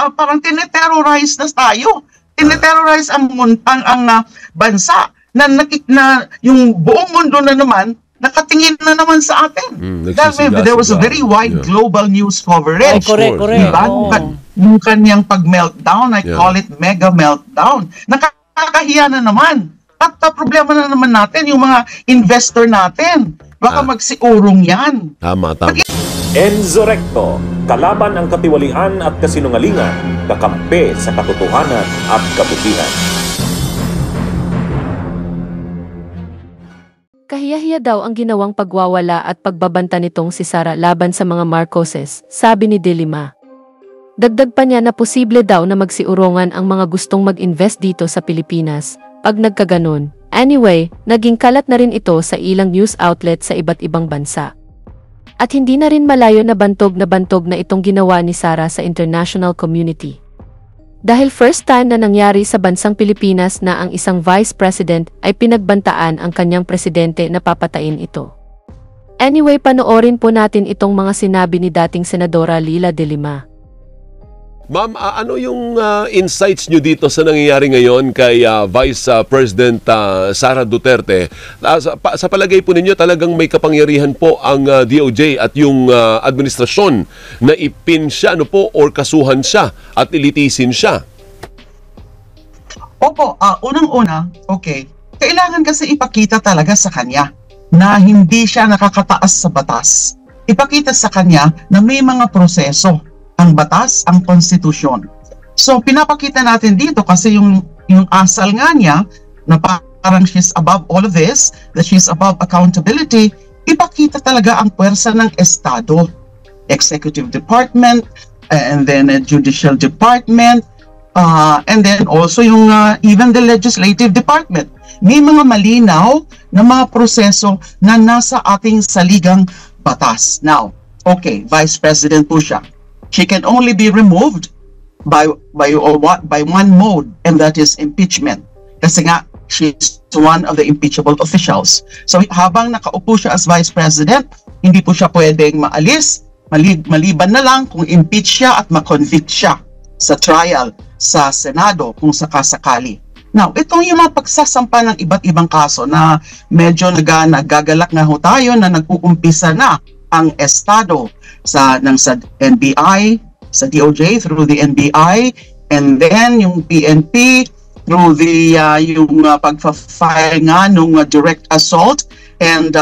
parang tineterrorize na tayo. Tineterrorize ang bansa na yung buong mundo na naman nakatingin na naman sa atin. There was a very wide global news coverage. Correct. Diba? Yung kanyang pag-meltdown, I call it mega meltdown. Nakakahiya na naman. At problema na naman natin, yung mga investor natin. Baka magsiurong yan. Tama. Enzo Recto, kalaban ang katiwalian at kasinungalingan, kakampi sa katotohanan at kabutihan. Kahiyahiya daw ang ginawang pagwawala at pagbabanta nitong si Sara laban sa mga Marcoses, sabi ni De Lima. Dagdag pa niya na posible daw na magsiurongan ang mga gustong mag-invest dito sa Pilipinas, pag nagkaganon. Anyway, naging kalat na rin ito sa ilang news outlet sa iba't ibang bansa. At hindi na rin malayo na bantog na itong ginawa ni Sara sa international community. Dahil first time na nangyari sa bansang Pilipinas na ang isang vice president ay pinagbantaan ang kanyang presidente na papatayin ito. Anyway, panoorin po natin itong mga sinabi ni dating Senadora Leila De Lima. Ma'am, ano yung insights nyo dito sa nangyayari ngayon kay Vice President Sara Duterte? Sa palagay po ninyo, talagang may kapangyarihan po ang DOJ at yung administrasyon na ipin siya or kasuhan siya at ilitisin siya? Opo, unang-una, kailangan kasi ipakita talaga sa kanya na hindi siya nakakataas sa batas. Ipakita sa kanya na may mga proseso ang batas, ang konstitusyon. So, pinapakita natin dito kasi yung asal nga niya na parang she's above all of this, that she's above accountability, ipakita talaga ang puwersa ng Estado. Executive Department, and then Judicial Department, and then also yung even the Legislative Department. May mga malinaw na mga proseso na nasa ating saligang batas. Now, Vice President po siya. She can only be removed by one mode, and that is impeachment. Kasi nga, she's one of the impeachable officials. So habang nakaupo siya as Vice President, hindi po siya pwedeng maalis, maliban na lang kung impeach siya at ma-convict siya sa trial sa Senado kung sakasakali. Now, itong yung mga pagsasampa ng iba't ibang kaso na medyo nagagalak nga ho tayo na nag-uumpisa na ang Estado sa NBI, sa DOJ through the NBI, and then yung PNP through the pagfa-file nga nung direct assault and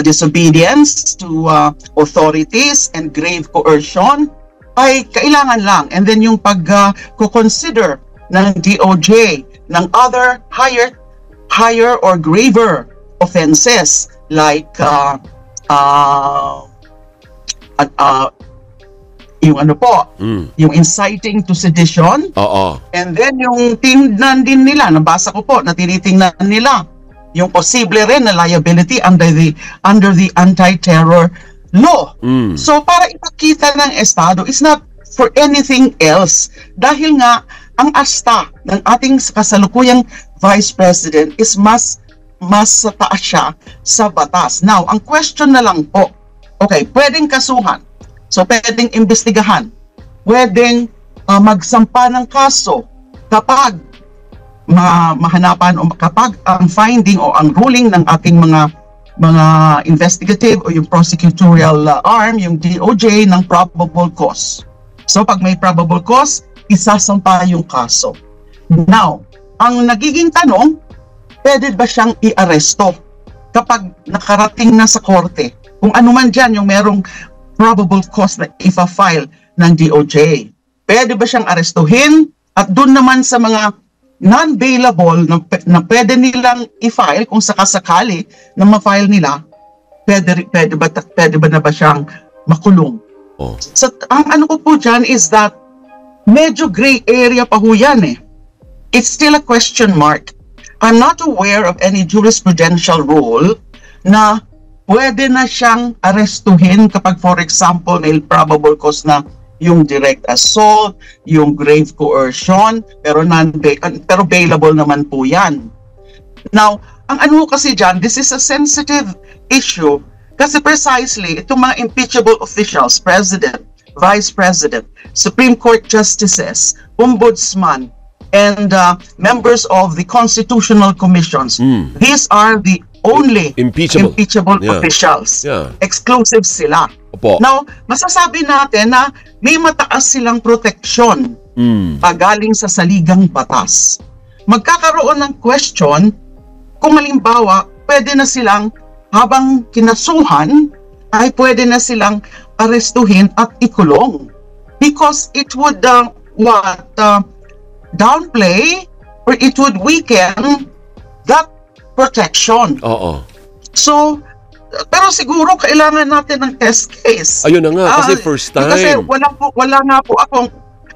disobedience to authorities and grave coercion ay kailangan lang. And then yung pag-consider ng DOJ ng other higher or graver offenses like yung inciting to sedition. And then yung tingnan din nila, nabasa ko po na tinitingnan nila yung posible rin na liability under the anti-terror law. So para ipakita ng Estado is not for anything else. Dahil nga ang asta ng ating kasalukuyang Vice President is mas taas siya sa batas. Now, ang question na lang po, pwedeng kasuhan. So, pwedeng imbestigahan. Pwedeng magsampa ng kaso kapag mahanapan o kapag ang finding o ang ruling ng ating mga investigative o yung prosecutorial arm, yung DOJ, ng probable cause. So, pag may probable cause, isasampa yung kaso. Now, ang nagiging tanong, pwede ba siyang i-aresto kapag nakarating na sa korte? Kung ano man dyan yung merong probable cause na ifa-file ng DOJ. Pwede ba siyang arestuhin? At doon naman sa mga non-bailable na pwede nilang i-file kung sakasakali na ma-file nila, pwede ba na ba siyang makulong? So, ang ano ko po dyan is that medyo gray area pa ho yan eh. It's still a question mark. I'm not aware of any jurisprudential rule na pwede na siyang arestuhin kapag, for example, may probable cause na yung direct assault, yung grave coercion, pero bailable naman po yan. Now, ang ano kasi dyan, this is a sensitive issue kasi precisely itong mga impeachable officials, President, Vice President, Supreme Court Justices, Ombudsman, and members of the constitutional commissions. These are the only impeachable officials. Exclusive sila. Opo. Now, masasabi natin na may mataas silang proteksyon galing sa saligang batas. Magkakaroon ng question kung halimbawa pwede na silang habang kinasuhan ay pwede na silang arestuhin at ikulong because it would downplay or it would weaken that protection. So, pero siguro kailangan natin ng test case. Ayun na nga, kasi first time. Kasi wala nga po akong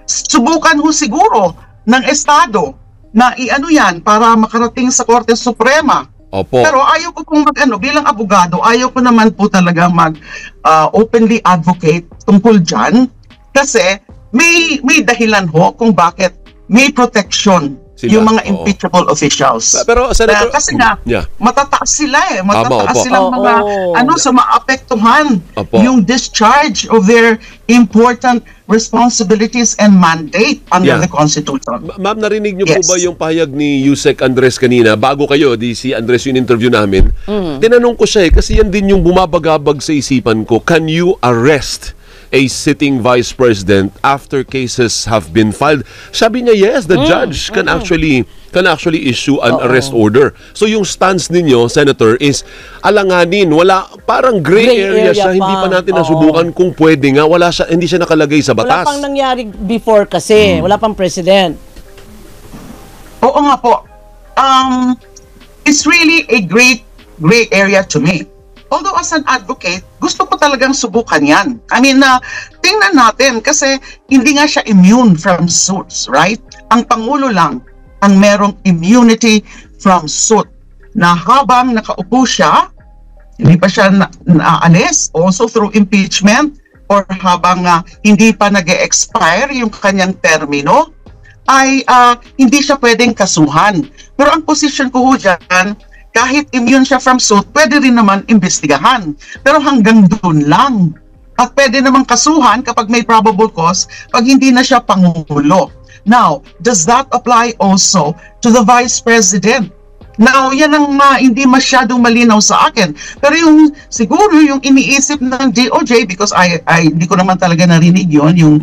subukan ho siguro ng Estado na iano yan para makarating sa Korte Suprema. Opo. Pero ayaw ko pong bilang abogado, ayaw ko naman po talaga openly advocate tungkol dyan kasi may dahilan ho kung bakit may protection yung mga impeachable officials. Pero Senator, kasi nga matataas sila matataas silang mga sa maapektuhan yung discharge of their important responsibilities and mandate under the Constitution. Ma'am, narinig niyo po ba yung pahayag ni Yusek Andres kanina? Bago kayo, si Andres yung interview namin. Tinanong ko siya kasi yan din yung bumabagabag sa isipan ko. Can you arrest a sitting vice president after cases have been filed? Sabi niya, yes, the judge can actually issue an arrest order. So yung stance ninyo, Senator, is alanganin. Wala, parang gray area siya. Hindi pa natin nasubukan kung pwede nga. Hindi siya nakalagay sa batas. Wala pang nangyari before kasi. Wala pang president. Oo nga po. It's really a gray area to me. Although as an advocate, gusto ko talagang subukan yan. I mean, tingnan natin kasi hindi nga siya immune from suits, right? Ang Pangulo lang ang merong immunity from suit na habang nakaupo siya, hindi pa siya naalis, also through impeachment, or habang hindi pa nag-expire yung kanyang termino, ay hindi siya pwedeng kasuhan. Pero ang position ko dyan, kahit immune siya from suit, pwede rin naman imbestigahan. Pero hanggang doon lang. At pwede naman kasuhan kapag may probable cause pag hindi na siya Pangulo. Now, does that apply also to the Vice President? Now, yan ang hindi masyadong malinaw sa akin. Pero siguro yung iniisip ng DOJ, because hindi ko naman talaga narinig yung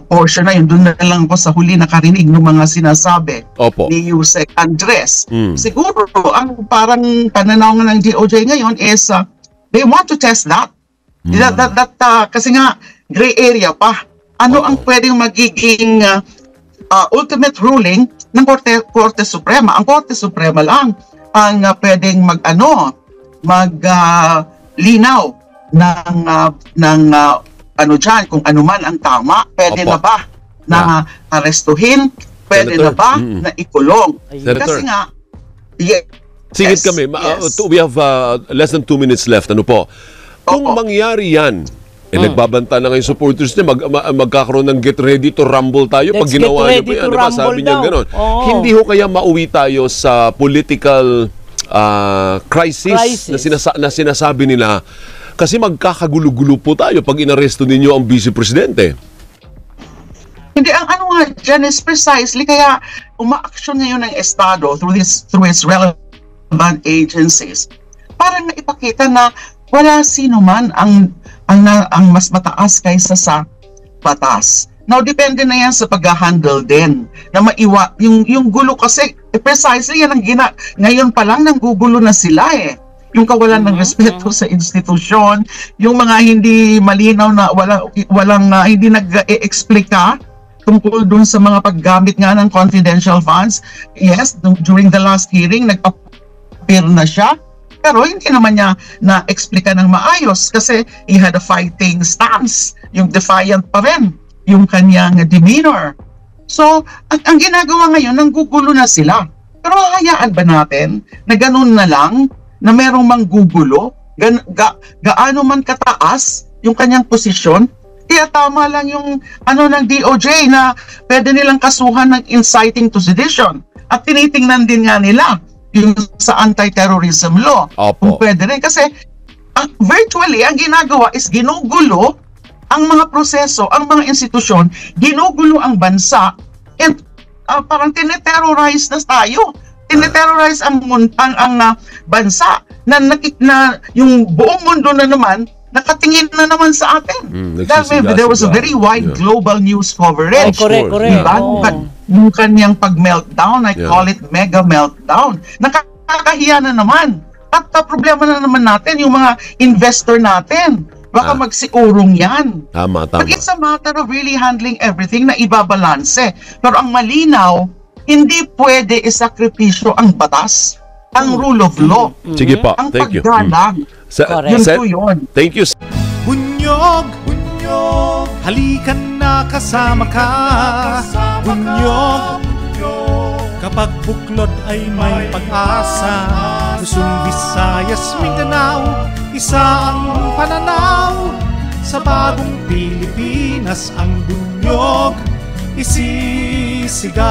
portion na yun, doon na lang ako sa huli nakarinig ng mga sinasabi ni Yusek Andres. Siguro, ang parang pananaw ng DOJ ngayon is, they want to test that. Kasi nga, gray area pa. Ano ang pwedeng magiging ultimate ruling ng Korte Suprema? Ang Korte Suprema lang ang pwedeng maglinaw ng dyan, kung ano man ang tama. Pwede na ba na arestuhin? Pwede na ba na ikulong? Kasi nga, Singit kami. We have less than 2 minutes left. Ano po? Kung mangyari yan, nagbabanta na ngayon supporters niya, magkakaroon ng get ready to rumble tayo. Pag ginawa niyo po yan, diba? Sabi niya gano'n. Hindi ho kaya mauwi tayo sa political crisis. Na sinasabi nila, kasi magkakagulo-gulo po tayo pag inaresto ninyo ang vice presidente. Hindi, ang nga dyan is precisely, kaya umaaksyon ngayon ng Estado through its relevant agencies para nga ipakita na wala sino man ang mas mataas kaysa sa batas. Now, depende na yan sa pag-handle din. Na yung gulo kasi, precisely yan ang ngayon pa lang nanggugulo na sila Yung kawalan ng respeto sa institusyon, yung mga hindi malinaw na hindi nag-e-explika tungkol dun sa mga paggamit nga ng confidential funds. Yes, during the last hearing, nag-appear na siya. Pero hindi naman niya na-explika ng maayos kasi he had a fighting stance. Yung defiant pa rin yung kanyang demeanor. So, ang ginagawa ngayon, nanggugulo na sila. Pero hayaan ba natin na ganun na lang, na merong manggugulo, gaano man kataas yung kanyang posisyon? Kaya tama lang yung ng DOJ na pwede nilang kasuhan ng inciting to sedition. At tinitingnan din nga nila yung sa anti-terrorism law. Kung pwede rin. Kasi virtually, ang ginagawa is ginugulo ang mga proseso, ang mga institusyon, ginugulo ang bansa, and parang tineterrorize na tayo. Tineterrorize ang bansa na yung buong mundo na naman nakatingin na naman sa atin. There was a very wide global news coverage. Correct. Diba? Yung kanyang pag-meltdown, I call it mega meltdown. Nakakahiya na naman. At problema na naman natin, yung mga investor natin. Baka magsiurong yan. Tama. But it's a matter of really handling everything na ibabalanse. Pero ang malinaw, hindi pwede isakripisyo ang batas, ang rule of law, Sige po. ang Thank you. paggalang. Yun po yun. Thank you. Bunyog, halikan na kasama ka. Bunyog, kapag buklod ay may pag-asa. Luzon, Visayas, Mindanao, isa ang pananaw. Sa bagong Pilipinas ang bunyog isisigaw.